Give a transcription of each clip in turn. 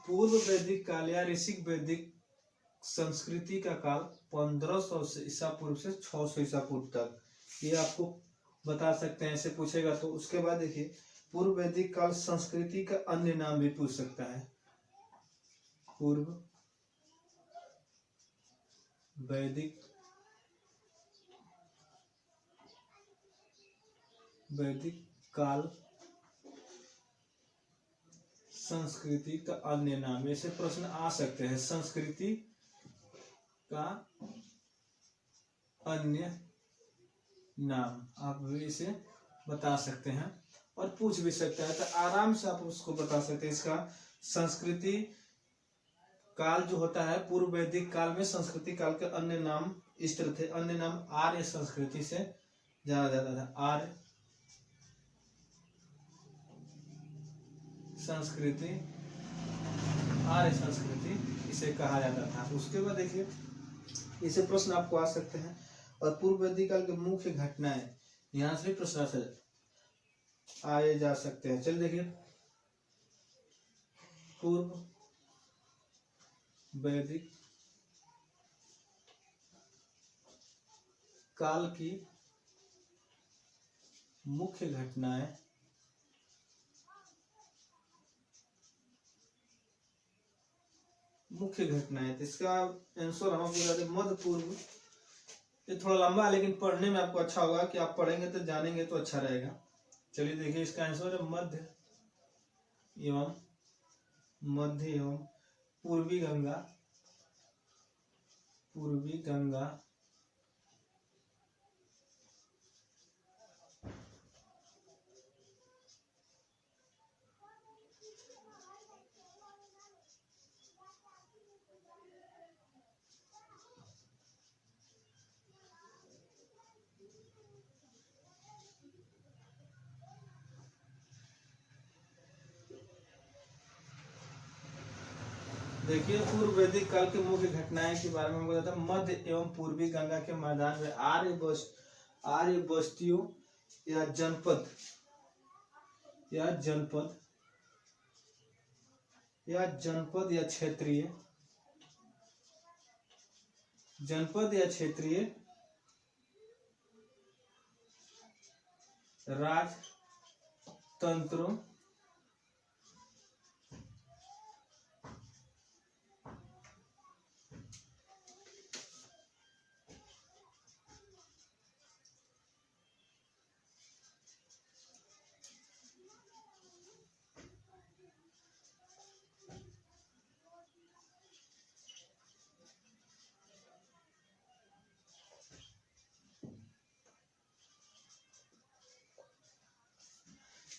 पूर्व वैदिक काल या ऋषिक वैदिक संस्कृति का काल 1500 से ईसा पूर्व से 600 ईसा पूर्व तक, ये आपको बता सकते हैं, ऐसे पूछेगा तो। उसके बाद देखिए पूर्व वैदिक काल संस्कृति का अन्य नाम भी पूछ सकता है। पूर्व वैदिक काल संस्कृति का अन्य नाम, ऐसे प्रश्न आ सकते हैं। संस्कृति का अन्य नाम आप भी इसे बता सकते हैं और पूछ भी सकते हैं, तो आराम से आप उसको बता सकते हैं। इसका संस्कृति काल जो होता है पूर्व वैदिक काल में संस्कृति काल के अन्य नाम इस तरह थे। अन्य नाम आर्य संस्कृति से जाना जाता था। आर्य संस्कृति इसे कहा जाता था। उसके बाद देखिए इसे प्रश्न आपको आ सकते हैं। और पूर्व वैदिक काल के मुख्य घटनाएं, यहाँ से भी प्रश्न आए जा सकते हैं। चलिए देखिए पूर्व वैदिक काल की मुख्य घटनाएं, तो इसका आंसर हम आपको मध्य पूर्व। ये थोड़ा लंबा है लेकिन पढ़ने में आपको अच्छा होगा, कि आप पढ़ेंगे तो जानेंगे तो अच्छा रहेगा। चलिए देखिए इसका आंसर है मध्य एवं पूर्वी गंगा देखिए पूर्व वैदिक काल के मुख्य घटनाएं के बारे में बताता हूँ। मध्य एवं पूर्वी गंगा के मैदान में आर्य बस्तियों या जनपद या क्षेत्रीय राजतंत्रों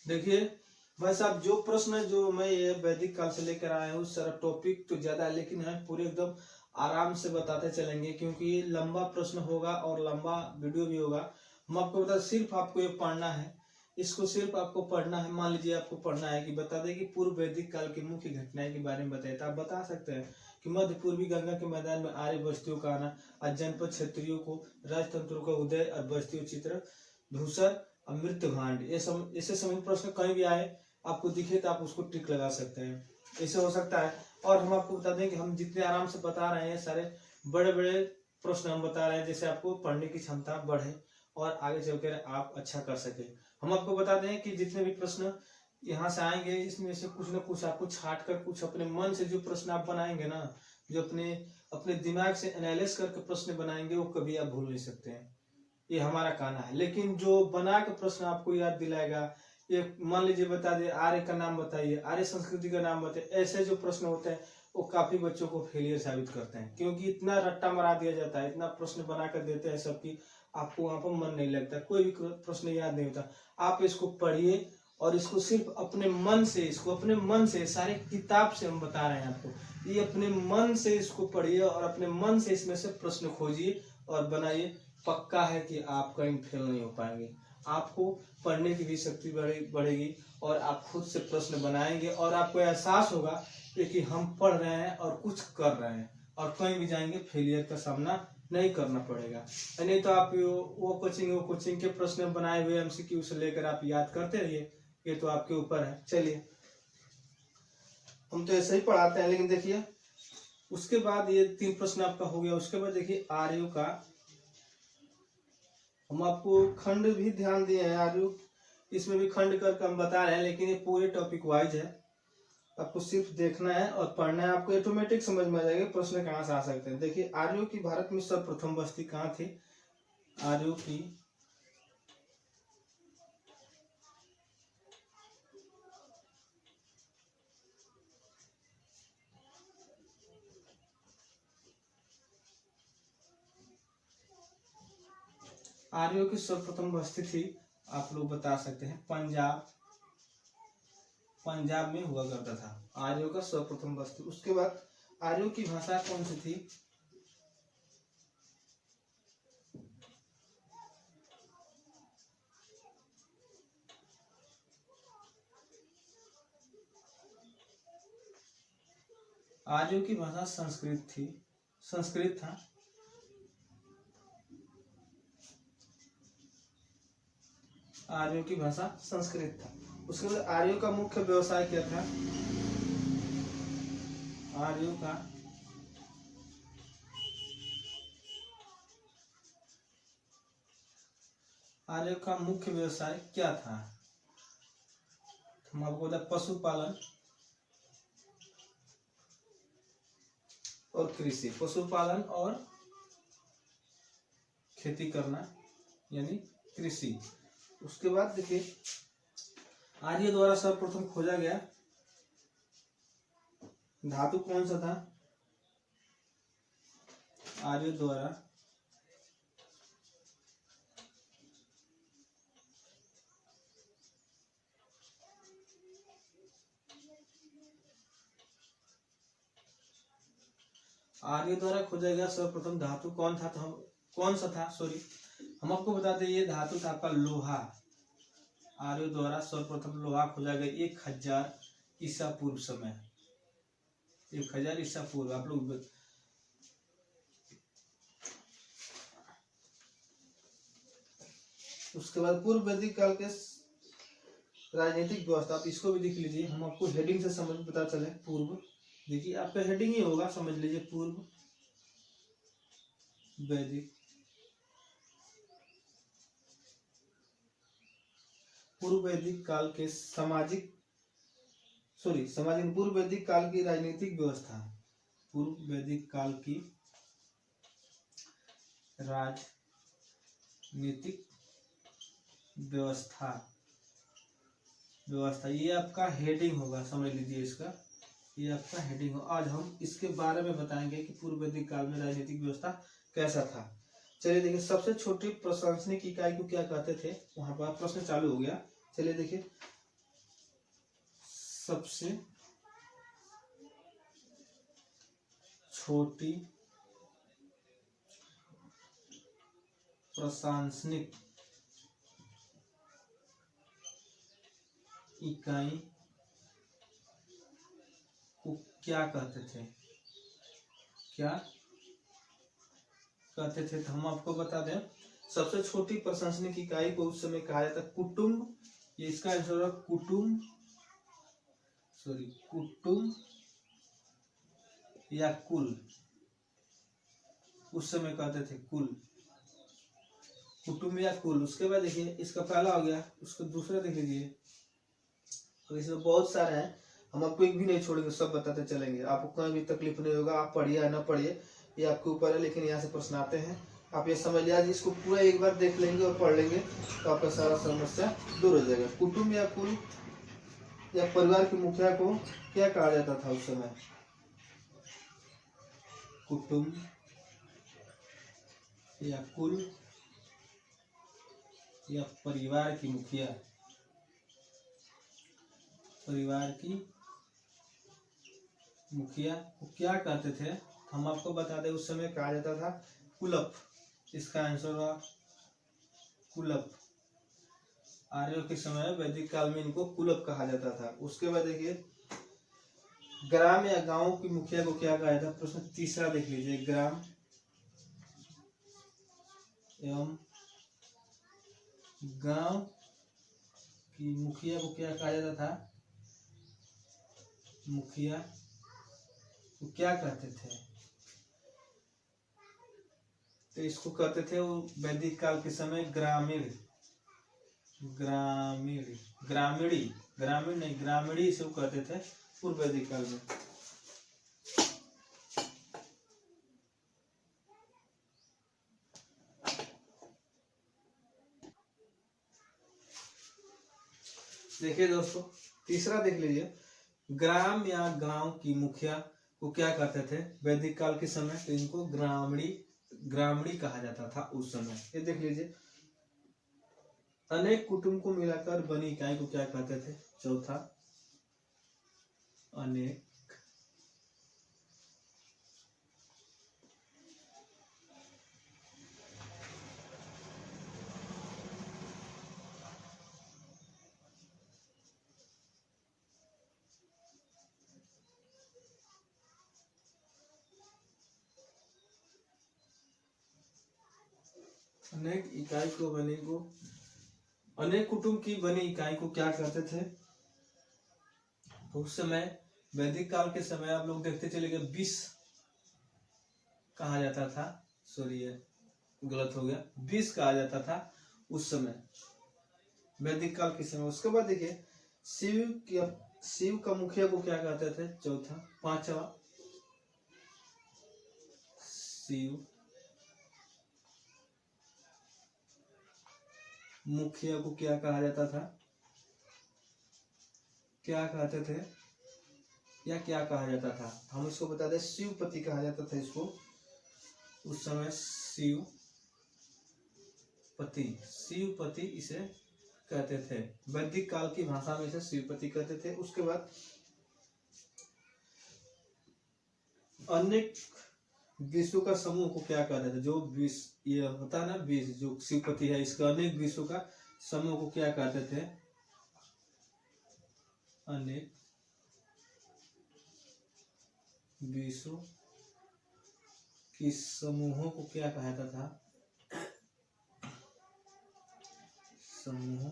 देखिए भाई साहब, जो प्रश्न जो मैं ये वैदिक काल से लेकर आया हूँ, सारा टॉपिक तो ज्यादा है लेकिन हम पूरे एकदम आराम से बताते चलेंगे, क्योंकि लंबा प्रश्न होगा और लंबा वीडियो भी होगा। हम आपको बता, सिर्फ आपको ये पढ़ना है, इसको सिर्फ आपको पढ़ना है। मान लीजिए आपको पढ़ना है कि बता दे कि पूर्व वैदिक काल की मुख्य घटनाएं के बारे में बताए, तो आप बता सकते हैं कि मध्य पूर्वी गंगा के मैदान में आर्य बस्तियों का आना, जनपद क्षेत्रियों को, राजतंत्रों का उदय और बस्तियों चित्र, धूसर मृत्यभांड। ऐसे समय प्रश्न कहीं भी आए आपको दिखे तो आप उसको टिक लगा सकते हैं, ऐसे हो सकता है। और हम आपको बता दें कि हम जितने आराम से बता रहे हैं, सारे बड़े बड़े प्रश्न हम बता रहे हैं, जैसे आपको पढ़ने की क्षमता बढ़े और आगे चलकर आप अच्छा कर सके। हम आपको बता दें कि जितने भी प्रश्न यहाँ से आएंगे, इसमें से कुछ न कुछ आपको छाट कर कुछ अपने मन से जो प्रश्न आप बनाएंगे ना, जो अपने दिमाग से एनालिसिस करके प्रश्न बनाएंगे, वो कभी आप भूल नहीं सकते हैं। ये हमारा कहना है। लेकिन जो बना के प्रश्न आपको याद दिलाएगा, ये मान लीजिए बता दे आर्य का नाम बताइए, आर्य संस्कृति का नाम बताइए, ऐसे जो प्रश्न होते हैं वो काफी बच्चों को फेलियर साबित करते हैं, क्योंकि इतना रट्टा मारा दिया जाता है, इतना प्रश्न बना कर देते हैं सबकी, आपको वहां पर मन नहीं लगता, कोई भी प्रश्न याद नहीं होता। आप इसको पढ़िए और इसको सिर्फ अपने मन से, सारे किताब से हम बता रहे हैं आपको, ये अपने मन से इसको पढ़िए और अपने मन से इसमें से प्रश्न खोजिए और बनाइए। पक्का है कि आप कहीं फेल नहीं हो पाएंगे, आपको पढ़ने की भी शक्ति बढ़ेगी और आप खुद से प्रश्न बनाएंगे और आपको एहसास होगा कि हम पढ़ रहे हैं और कुछ कर रहे हैं, और कहीं भी जाएंगे फेलियर का सामना नहीं करना पड़ेगा। नहीं तो आप वो कोचिंग के प्रश्न बनाए हुए एमसीक्यू से लेकर आप याद करते रहिए, ये तो आपके ऊपर है। चलिए हम तो ऐसे ही पढ़ाते हैं, लेकिन देखिए उसके बाद ये 3 प्रश्न आपका हो गया। उसके बाद देखिए आर्यों का, हम आपको खंड भी ध्यान दिए हैं, आर्यों इसमें भी खंड करके हम बता रहे हैं, लेकिन ये पूरे टॉपिक वाइज है, आपको सिर्फ देखना है और पढ़ना है, आपको ऑटोमेटिक समझ में आ जाएगा प्रश्न कहाँ से आ सकते हैं। देखिए आर्यों की भारत में सर्वप्रथम बस्ती कहाँ थी? आर्यों की आर्यों की सर्वप्रथम बस्ती थी, आप लोग बता सकते हैं पंजाब, पंजाब में हुआ करता था आर्यों का सर्वप्रथम बस्ती। उसके बाद आर्यों की भाषा कौन सी थी? आर्यों की भाषा संस्कृत थी, संस्कृत था। आर्यों की भाषा संस्कृत था। उसके बाद आर्यों का मुख्य व्यवसाय क्या था? आर्यों का आर्यों का मुख्य व्यवसाय क्या था? हम आपको बता, पशुपालन और कृषि, पशुपालन और खेती करना यानी कृषि। उसके बाद देखिए आर्य द्वारा सर्वप्रथम खोजा गया धातु कौन सा था? आर्य द्वारा आर्य द्वारा खोजा गया सर्वप्रथम धातु कौन था? तो हम कौन सा था, सॉरी हम आपको बता दें, ये धातु था आपका लोहा। आर्य द्वारा सर्वप्रथम लोहा खोजा गया 1000 ईसा पूर्व समय, 1000 ईसा पूर्व। आप लोग उसके बाद पूर्व वैदिक काल के राजनीतिक व्यवस्था, आप इसको भी देख लीजिए, हम आपको हेडिंग से समझ पता चले। पूर्व देखिए आपका हेडिंग ही होगा, समझ लीजिए पूर्व वैदिक, पूर्व वैदिक काल के सामाजिक पूर्व वैदिक काल की राजनीतिक व्यवस्था, पूर्व वैदिक काल की राजनीतिक व्यवस्था, ये आपका हेडिंग होगा, समझ लीजिए इसका, ये आपका हेडिंग हो। आज हम इसके बारे में बताएंगे कि पूर्व वैदिक काल में राजनीतिक व्यवस्था कैसा था। चलिए देखिए, सबसे छोटी प्रशासनिक इकाई को क्या कहते थे? वहां पर प्रश्न चालू हो गया। चलिए देखिए, सबसे छोटी प्रशासनिक इकाई को क्या कहते थे? क्या कहते थे? तो हम आपको बता दें, सबसे छोटी प्रशासनिक इकाई को उस समय कहा जाता कुटुंब। ये इसका आंसर है कुटुंब, कुटुंब या कुल। उस समय कहते थे कुल, कुटुंब या कुल। उसके बाद देखिए, इसका पहला हो गया, उसका दूसरा देख लीजिए, तो इसमें बहुत सारे हैं, हम आपको एक भी नहीं छोड़ेंगे, सब बताते चलेंगे, आपको कोई भी तकलीफ नहीं होगा। आप पढ़िए या ना पढ़िए, ये आपके ऊपर है, लेकिन यहाँ से प्रश्न आते हैं, आप ये समझ लिया, इसको पूरा एक बार देख लेंगे और पढ़ लेंगे तो आपका सारा समस्या दूर हो जाएगा। कुटुंब या कुल या परिवार के मुखिया को क्या कहा जाता था उस समय? कुटुंब या कुल या परिवार की मुखिया, परिवार की मुखिया को क्या कहते थे? हम आपको बता दें, उस समय कहा जाता था कुलप। इसका आंसर हुआ कुलप। आर्यों के समय वैदिक काल में इनको कुलप कहा जाता था। उसके बाद देखिए, ग्राम या गांव की मुखिया को क्या कहा जाता? प्रश्न तीसरा देख लीजिए, ग्राम एवं गांव की मुखिया को क्या कहा जाता था? मुखिया वो क्या कहते थे, तो इसको कहते थे वो वैदिक काल के समय ग्रामीण, ग्रामीण ग्रामीणी, ग्रामीण नहीं ग्रामीणी इसे वो कहते थे पूर्व वैदिक काल में। देखिए दोस्तों तीसरा देख लीजिए, ग्राम या गांव की मुखिया को क्या कहते थे वैदिक काल के समय, तो इनको ग्रामीणी, ग्रामीणी कहा जाता था उस समय। ये देख लीजिए, अनेक कुटुंब को मिलाकर बनी इकाई को क्या कहते थे, चौथा अनेक अनेक इकाई को बनी को अनेक कुटुंब की बनी इकाई को क्या कहते थे, उस समय वैदिक काल के समय आप लोग देखते चले गए 20 कहा जाता था, सॉरी ये गलत हो गया, 20 कहा जाता था उस समय वैदिक काल के समय। उसके बाद देखिए शिव का मुखिया को क्या कहते थे, चौथा पांचवा शिव मुखिया को क्या कहा जाता था, क्या कहते थे या क्या कहा जाता था, हम इसको बता दें शिवपति कहा जाता था इसको उस समय, शिवपति, शिवपति इसे कहते थे वैदिक काल की भाषा में इसे शिवपति कहते थे। उसके बाद अनेक विश्व का समूह को क्या कहते थे, जो विश्व ये होता है ना विश्व, जो शिवपति है इसका अनेक विश्व का समूह को क्या कहते थे, अनेक विश्व की समूहों को क्या कहा जाता था, समूह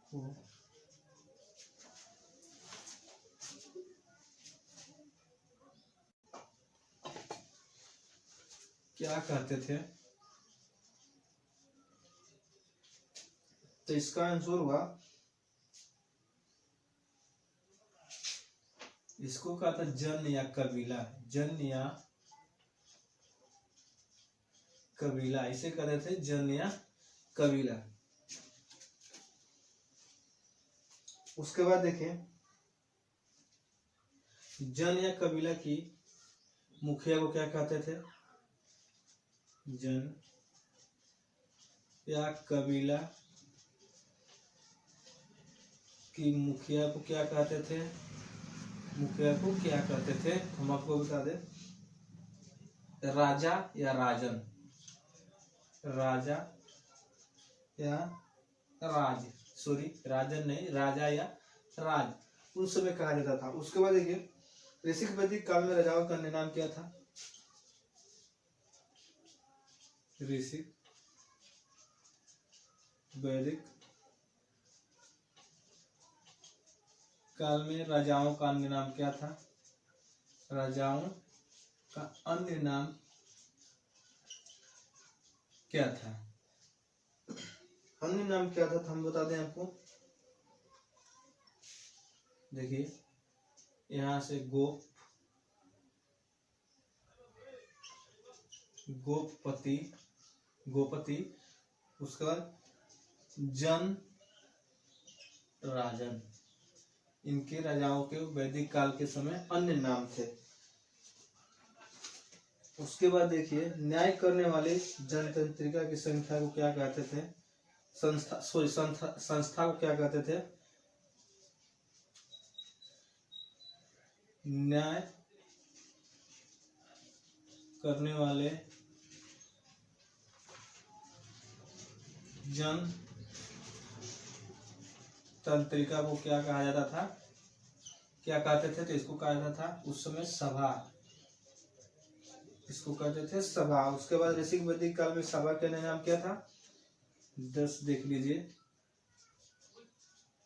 को क्या कहते थे, तो इसका आंसर हुआ, इसको कहा था जन या कबीला, जन या कबीला, इसे कहते थे जन या कबीला। उसके बाद देखें जन या कबीला की मुखिया को क्या कहते थे, जन या कबीला की मुखिया को क्या कहते थे, मुखिया को क्या कहते थे, हम आपको बता दें राजा या राजन, राजा या राज, सॉरी राजन नहीं राजा या राज, उस समय कहा जाता था। उसके बाद देखिए ऋषिक वैदिक काल में राजाओं का अन्य नाम क्या था, ऋषिक वैदिक काल में राजाओं का अन्य नाम क्या था, राजाओं का अन्य नाम क्या था, अन्य नाम क्या था, तो हम बता दें आपको, देखिए यहां से गोपति, उसके बाद जन, राजन, इनके राजाओं के वैदिक काल के समय अन्य नाम थे। उसके बाद देखिए न्याय करने वाले जनतंत्रिका की संख्या को क्या कहते थे, संस्था को क्या कहते थे, न्याय करने वाले जन तंत्रिका को क्या कहा जाता था, क्या कहते थे, तो इसको कहा जाता था उस समय सभा, इसको कहते थे सभा। उसके बाद ऋषिक वैदिक काल में सभा का नाम क्या था, 10 देख लीजिए,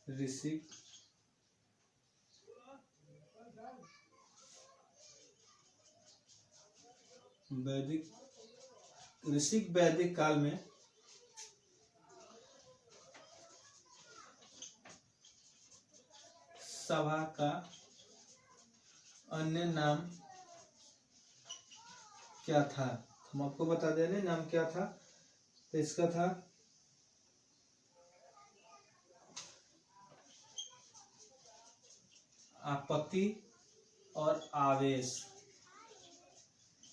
ऋषिक वैदिक ऋषिक वैदिक काल में सभा का अन्य नाम क्या था? हम आपको बता दें नाम क्या था। तो इसका था आपत्ति और आवेश।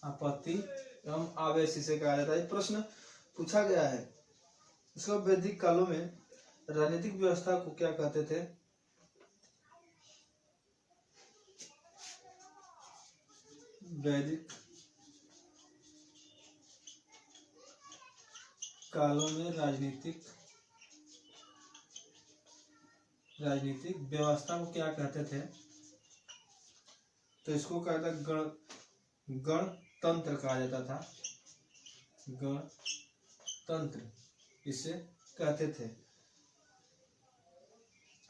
आपत्ति एवं आवेश इसे कहा जाता है। प्रश्न पूछा गया है इसका, वैदिक कालों में राजनीतिक व्यवस्था को क्या कहते थे? वैदिक कालों में राजनीतिक व्यवस्था को क्या कहते थे? तो इसको कहा था गणतंत्र कहा जाता था। गणतंत्र इसे कहते थे।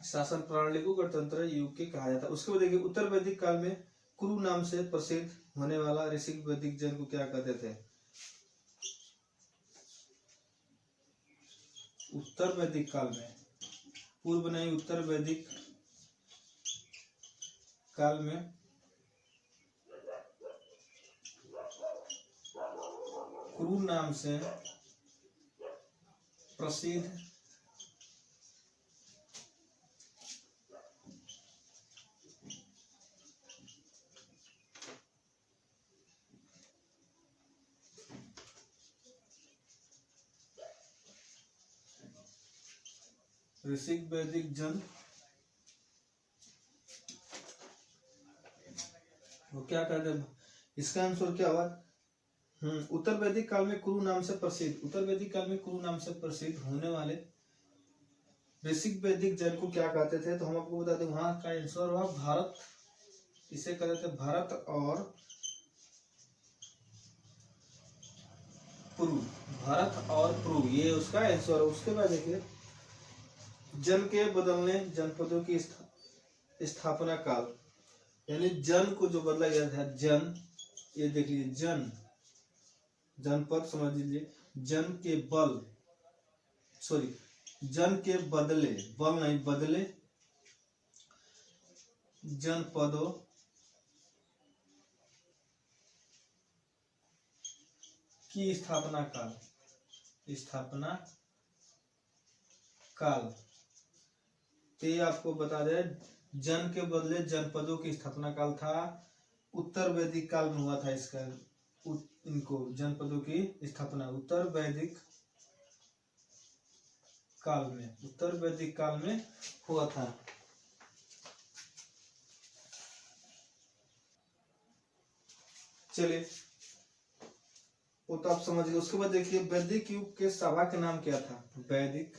शासन प्रणाली को गणतंत्र युग के कहा जाता है। उसके बाद देखिए, उत्तर वैदिक काल में कुरु नाम से प्रसिद्ध होने वाला ऋषिक वैदिक जन को क्या कहते थे? उत्तर वैदिक काल में, पूर्व नहीं, उत्तर वैदिक काल में कुरु नाम से प्रसिद्ध ऋषिक वैदिक जन वो क्या कहते हैं? इसका आंसर क्या हुआ? उत्तर वैदिक काल में कुरु नाम से प्रसिद्ध, उत्तर वैदिक काल में कुरु नाम से प्रसिद्ध होने वाले ऋषिक वैदिक जन को क्या कहते थे? तो हम आपको बता दें, वहां का आंसर हुआ भारत। इसे कहते थे भारत और पुरु। भारत और पुरु, ये उसका आंसर है। उसके बाद देखिए, जन के बदलने जनपदों की स्थापना काल, यानी जन को जो बदला गया था, जन, ये देख लीजिए, जन जनपद समझ लीजिए, जन के बल, सॉरी, जन के बदले, बल नहीं, बदले जनपदों की स्थापना काल, स्थापना काल। तो ये आपको बता दें, जन के बदले जनपदों की स्थापना काल था, उत्तर वैदिक काल में हुआ था। इसका इनको जनपदों की स्थापना उत्तर वैदिक काल में, उत्तर वैदिक काल में हुआ था। चलिए, वो तो आप समझ गए। उसके बाद देखिए, वैदिक युग के सभा का नाम क्या था? वैदिक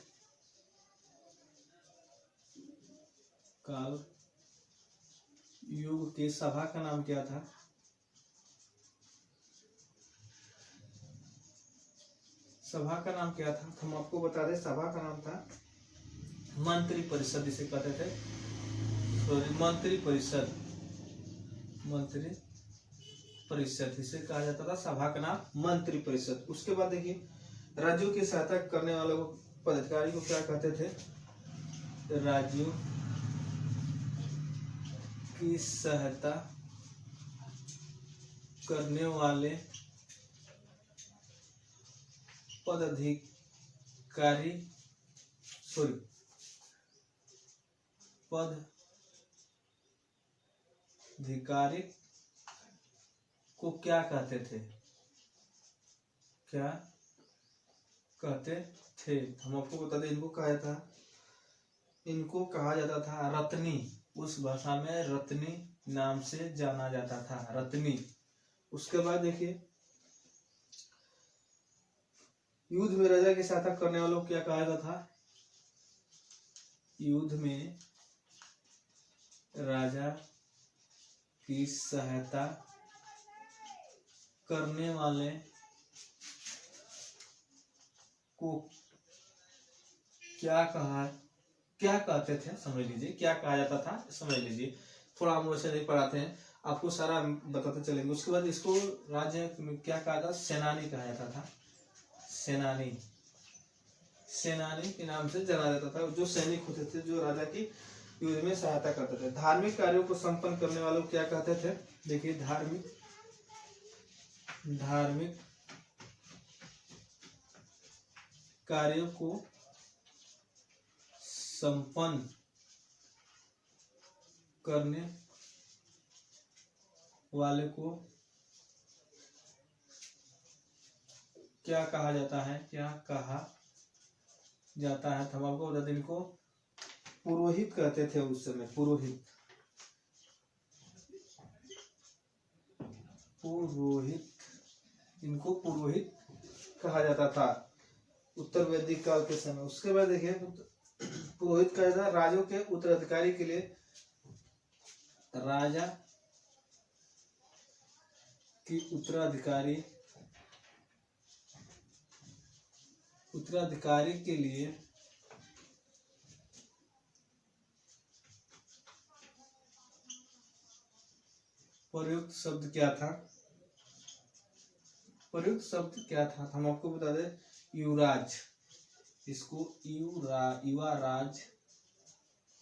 काल युग के सभा का नाम क्या था? सभा का नाम क्या था? हम आपको बता दें, सभा का नाम था मंत्री परिषद, इसे कहते थे। सॉरी, मंत्री परिषद, मंत्री परिषद इसे कहा जाता था। सभा का नाम मंत्री परिषद। उसके बाद देखिए, राज्यों की सहायता करने वालों को, पदाधिकारी को क्या कहते थे? राज्यों की सहायता करने वाले पदाधिकारी, सॉरी, पदाधिकारी को क्या कहते थे? क्या कहते थे? हम आपको बता दें, इनको कहा जाता, इनको कहा जाता था रत्नी। उस भाषा में रत्नी नाम से जाना जाता था, रत्नी। उसके बाद देखिए, युद्ध में राजा की सहायता करने वालों को क्या कहा जाता था? युद्ध में राजा की सहायता करने वाले को क्या कहते थे? समझ लीजिए, क्या कहा जाता था, समझ लीजिए। थोड़ा हम वैसे नहीं पढ़ाते हैं, आपको सारा बताते चलेंगे। उसके बाद इसको राज्य में क्या कहा था, सेनानी कहा जाता था। सेनानी, सेनानी के नाम से जाना जाता था, जो सैनिक होते थे जो राजा की युद्ध में सहायता करते थे। धार्मिक कार्यों को संपन्न करने वालों को क्या कहते थे, देखिए धार्मिक कार्यों को संपन्न करने वाले को क्या कहा जाता है, क्या कहा जाता है, हम आपको बता दें, इनको पुरोहित कहते थे उस समय। पुरोहित, पुरोहित, इनको पुरोहित कहा जाता था उत्तर वैदिक काल के समय। उसके बाद देखिए पुरोहित का था राजों के उत्तराधिकारी के लिए, राजा की उत्तराधिकारी के लिए प्रयुक्त शब्द क्या था, प्रयुक्त शब्द क्या था, हम आपको बता दें, युवराज। इसको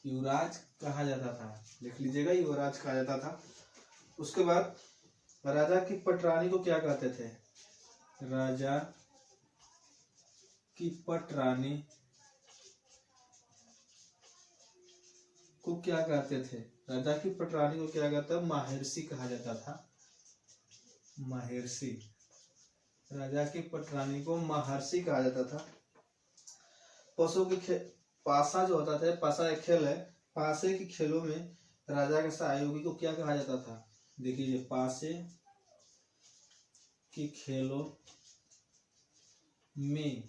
युवराज कहा जाता था, लिख लीजिएगा, युवराज कहा जाता था। उसके बाद राजा की पटरानी को क्या कहते थे, राजा की पटरानी को क्या कहते थे, राजा की पटरानी को क्या कहता है, महर्षि कहा जाता था। महर्षि, राजा की पटरानी को महर्षि कहा जाता था। पशु के पासा जो होता था, पासा एक खेल है, पासे के खेलों में राजा के सहयोगी को क्या कहा जाता था, देखिए पासे के खेलों में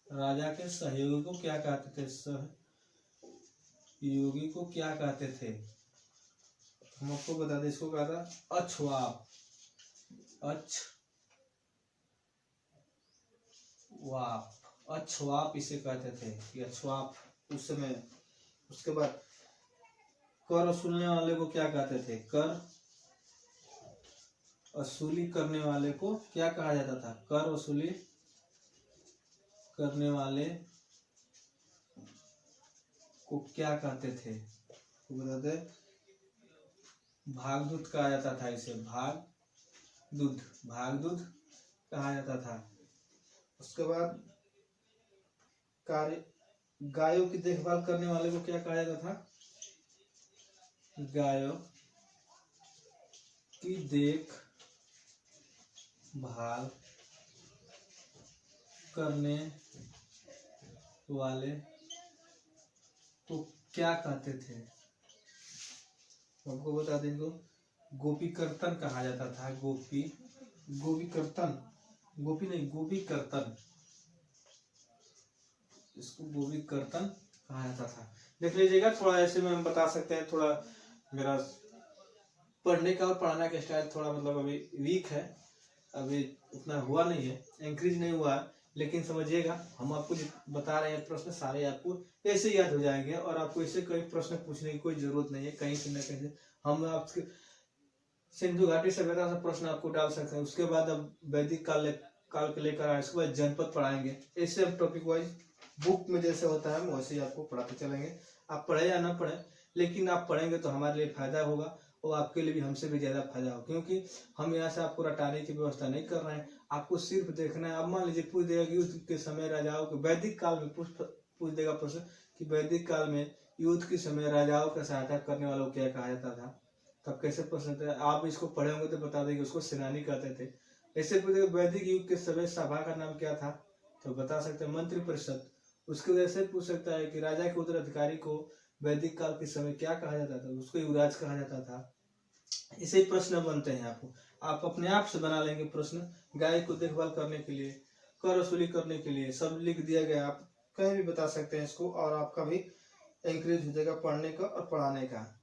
राजा के सहयोगी को क्या कहते थे, सहयोगी को क्या कहते थे, हम आपको बता दें, इसको कहा था अछवाप। अछवाप इसे कहते थे, ये अछवाप उस समय। उसके बाद कर वसूलने वाले को क्या कहते थे, कर वसूली करने वाले को क्या कहा जाता था, कर वसूली करने वाले को क्या कहते थे, तो बताते भागदूत कहा जाता था, इसे भागदूत कहा जाता था। उसके बाद गायों की देखभाल करने वाले को क्या कहा जाता था, गायों की देखभाल करने वाले को क्या कहते थे, आपको बता दें, को गोपीकर्तन कहा जाता था। गोपीकर्तन, गोपी नहीं, गोपीकर्तन, इसको गोपीकर्तन कहा जाता था। देख लीजिएगा, थोड़ा ऐसे में हम बता सकते हैं, थोड़ा मेरा पढ़ने का और पढ़ाने का स्टाइल थोड़ा मतलब अभी वीक है, अभी उतना हुआ नहीं है, इंक्रीज नहीं हुआ है, लेकिन समझिएगा हम आपको बता रहे हैं, प्रश्न सारे आपको ऐसे याद हो जाएंगे और आपको इससे कोई प्रश्न पूछने की कोई जरूरत नहीं है। कहीं से न कहीं से हम आपके सिंधु घाटी सभ्यता से प्रश्न आपको डाल सकते हैं। उसके बाद अब वैदिक काल के लेकर आए, उसके बाद जनपद पढ़ाएंगे। ऐसे हम टॉपिक वाइज बुक में जैसे होता है वैसे ही आपको पढ़ाते चलेंगे। आप पढ़े या ना पढ़े, लेकिन आप पढ़ेंगे तो हमारे लिए फायदा होगा और आपके लिए भी हमसे भी ज्यादा फायदा हो, क्योंकि हम यहाँ से आपको रटाने की व्यवस्था नहीं कर रहे हैं, आपको सिर्फ देखना है। अब मान लीजिए पूछ देगा कि युद्ध के समय राजाओं के, वैदिक काल में पूछ देगा प्रश्न कि वैदिक काल में युद्ध के समय राजाओं का सहायता करने वालों को क्या कहा जाता था, तब कैसे प्रश्न थे, आप इसको पढ़े होंगे तो बता देंगे उसको सेनानी कहते थे। ऐसे पूछेगा वैदिक युग के समय सभा का नाम क्या था, तो बता सकते हैं मंत्रिपरिषद। उसके वजह से पूछ सकता है कि राजा के उत्तराधिकारी को वैदिक काल के समय क्या कहा जाता था, उसको युवराज कहा जाता था। ऐसे ही प्रश्न बनते हैं, आपको आप अपने आप से बना लेंगे प्रश्न। गाय को देखभाल करने के लिए, कर वसूली करने के लिए, सब लिख दिया गया, आप कहीं भी बता सकते हैं इसको, और आपका भी इंक्रीज हो जाएगा पढ़ने का और पढ़ाने का,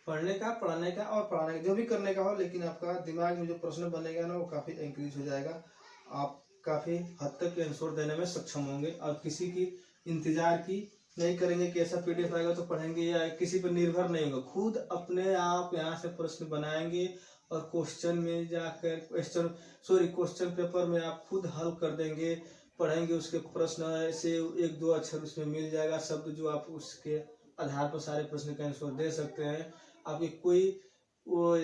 पढ़ने का, पढ़ाने का और पढ़ाने का, जो भी करने का हो, लेकिन आपका दिमाग में जो प्रश्न बनेगा ना वो काफी इंक्रीज हो जाएगा। आप काफी हद तक आंसर देने में सक्षम होंगे और किसी की इंतजार की नहीं करेंगे कि ऐसा पीडीएफ आएगा तो पढ़ेंगे, या किसी पर निर्भर नहीं होगा, खुद अपने आप यहाँ से प्रश्न बनाएंगे और क्वेश्चन में जाकर क्वेश्चन पेपर में आप खुद हल कर देंगे, पढ़ेंगे उसके प्रश्न ऐसे एक दो अक्षर उसमें मिल जाएगा शब्द, जो आप उसके आधार पर सारे प्रश्न का आंसर दे सकते हैं। आपके कोई वो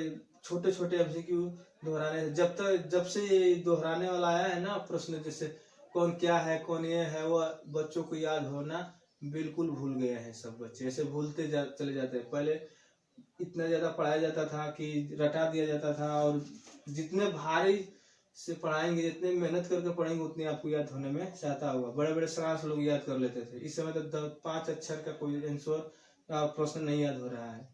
छोटे छोटे एमसीक्यू दोहराने, जब से ये दोहराने वाला आया है ना प्रश्न, जैसे कौन क्या है कौन ये है, वो बच्चों को याद होना बिल्कुल भूल गए हैं सब बच्चे, ऐसे भूलते चले जाते हैं। पहले इतना ज्यादा पढ़ाया जाता था कि रटा दिया जाता था, और जितने भारी से पढ़ाएंगे, जितने मेहनत करके पढ़ेंगे, उतने आपको याद होने में सहायता होगा। बड़े बड़े सारांश लोग याद कर लेते थे, इस समय तो 5 अक्षर का कोई आंसर प्रश्न नहीं याद हो रहा है,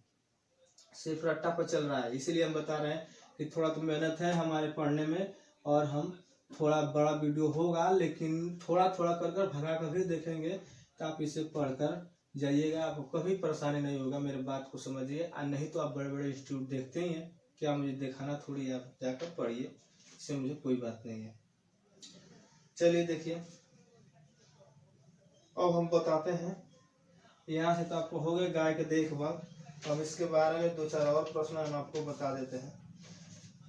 सिर्फ रट्टा पर चल रहा है। इसीलिए हम बता रहे हैं कि थोड़ा तो मेहनत है हमारे पढ़ने में, और हम थोड़ा बड़ा वीडियो होगा लेकिन थोड़ा थोड़ा कर भगा कर भी देखेंगे, तो आप इसे पढ़कर जाइएगा, आपको कभी परेशानी नहीं होगा। मेरे बात को समझिए, और नहीं तो आप बड़े बड़े इंस्टीट्यूट देखते ही हैं, क्या मुझे दिखाना थोड़ी, आप जाकर पढ़िए, इससे मुझे कोई बात नहीं है। चलिए देखिए, अब हम बताते हैं, यहाँ से तो आपको हो गए गाय के देखभाल, अब इसके बारे में 2-4 और प्रश्न हम आपको बता देते हैं।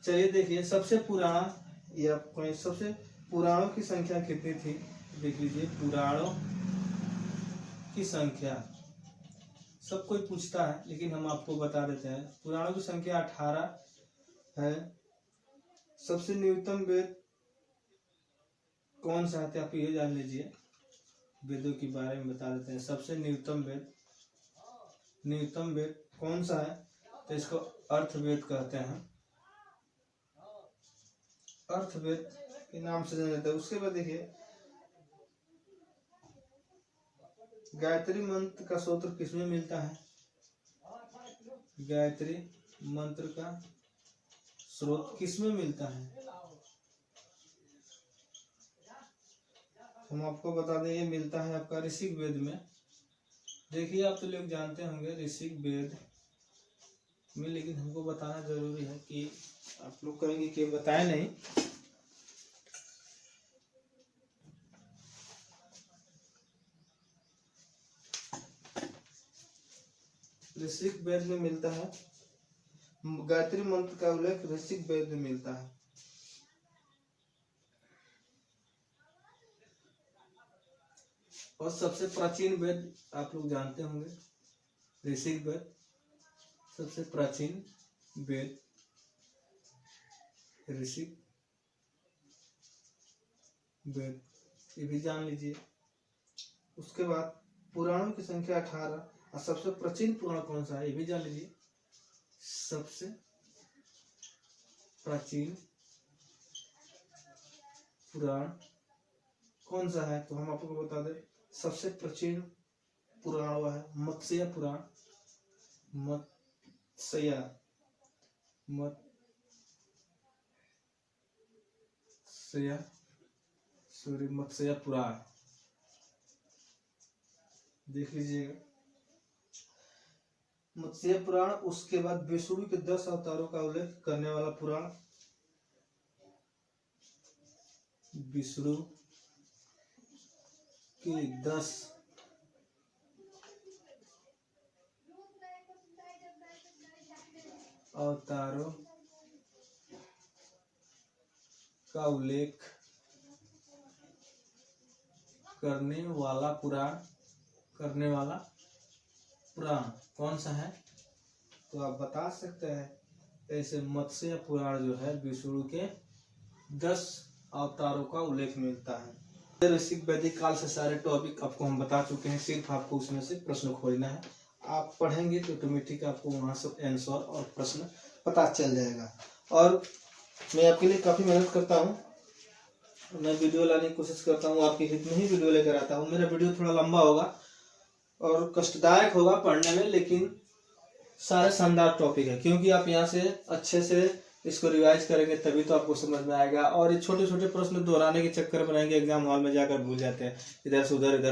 चलिए देखिए, सबसे पुराना या सबसे पुराणों की संख्या कितनी थी, देख लीजिए। पुराणों की संख्या सब कोई पूछता है, लेकिन हम आपको बता देते हैं। पुराणों की संख्या 18 है। सबसे न्यूनतम वेद कौन सा है, आप ये जान लीजिए। वेदों के बारे में बता देते हैं। सबसे न्यूनतम वेद कौन सा है, तो इसको अर्थवेद कहते हैं, अर्थवेद के नाम से जाना जाता है। उसके बाद देखिए, गायत्री मंत्र का सूत्र किसमें मिलता है, गायत्री मंत्र का स्रोत किसमें मिलता है, हम आपको बता दें, ये मिलता है आपका ऋषिक वेद में। देखिए, आप तो लोग जानते होंगे ऋषिक वेद में, लेकिन हमको बताना जरूरी है कि आप लोग कहेंगे कि बताए नहीं। ऋषिक वेद में मिलता है, गायत्री मंत्र का उल्लेख ऋषिक वेद में मिलता है। और सबसे प्राचीन वेद आप लोग जानते होंगे ऋषिक वेद, सबसे प्राचीन वेद ऋषिक वेद, ये भी जान लीजिए। उसके बाद पुराणों की संख्या 18, और सबसे प्राचीन पुराण कौन सा है, ये भी जान लीजिए। सबसे प्राचीन पुराण कौन सा है, तो हम आपको बता दें, सबसे प्राचीन पुराण हुआ है मत्स्य पुराण। मत्स्य पुराण देख लीजिएगा, मत्स्य पुराण। उसके बाद विष्णु के 10 अवतारों का उल्लेख करने वाला पुराण, विष्णु के 10 अवतारों का उल्लेख करने वाला पुराण कौन सा है, तो आप बता सकते हैं। ऐसे मत्स्य पुराण जो है, विष्णु के 10 अवतारों का उल्लेख मिलता है। ऋषिक वैदिक काल से सारे टॉपिक आपको हम बता चुके हैं, सिर्फ आपको उसमें से प्रश्न खोजना है। आप पढ़ेंगे तो ऑटोमेटिक आपको वहां से आंसर और प्रश्न पता चल जाएगा। और मैं आपके लिए काफी मेहनत करता हूँ, मैं वीडियो लाने की कोशिश करता हूँ, आपके हित में ही वीडियो लेकर आता हूँ। मेरा वीडियो थोड़ा लंबा होगा और कष्टदायक होगा पढ़ने में, लेकिन सारे शानदार टॉपिक है, क्योंकि आप यहाँ से अच्छे से इसको रिवाइज करेंगे तभी तो आपको समझ में आएगा। और ये छोटे छोटे प्रश्न दोहराने के चक्कर बनाएंगे, एग्जाम हॉल में जाकर भूल जाते हैं, इधर से उधर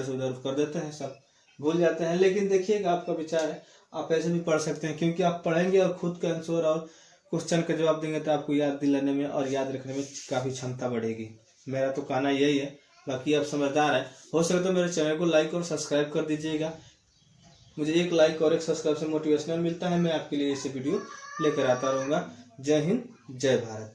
कर देते हैं, सब भूल जाते हैं। लेकिन देखिएगा, आपका विचार है, आप ऐसे भी पढ़ सकते हैं, क्योंकि आप पढ़ेंगे और खुद के आंसर और क्वेश्चन का जवाब देंगे तो आपको याद दिलाने में और याद रखने में काफ़ी क्षमता बढ़ेगी। मेरा तो कहना यही है, बाकी आप समझदार हैं, हो सके तो मेरे चैनल को लाइक और सब्सक्राइब कर दीजिएगा। मुझे एक लाइक और एक सब्सक्राइब से मोटिवेशनल मिलता है, मैं आपके लिए ऐसे वीडियो लेकर आता रहूँगा। जय हिंद, जय भारत।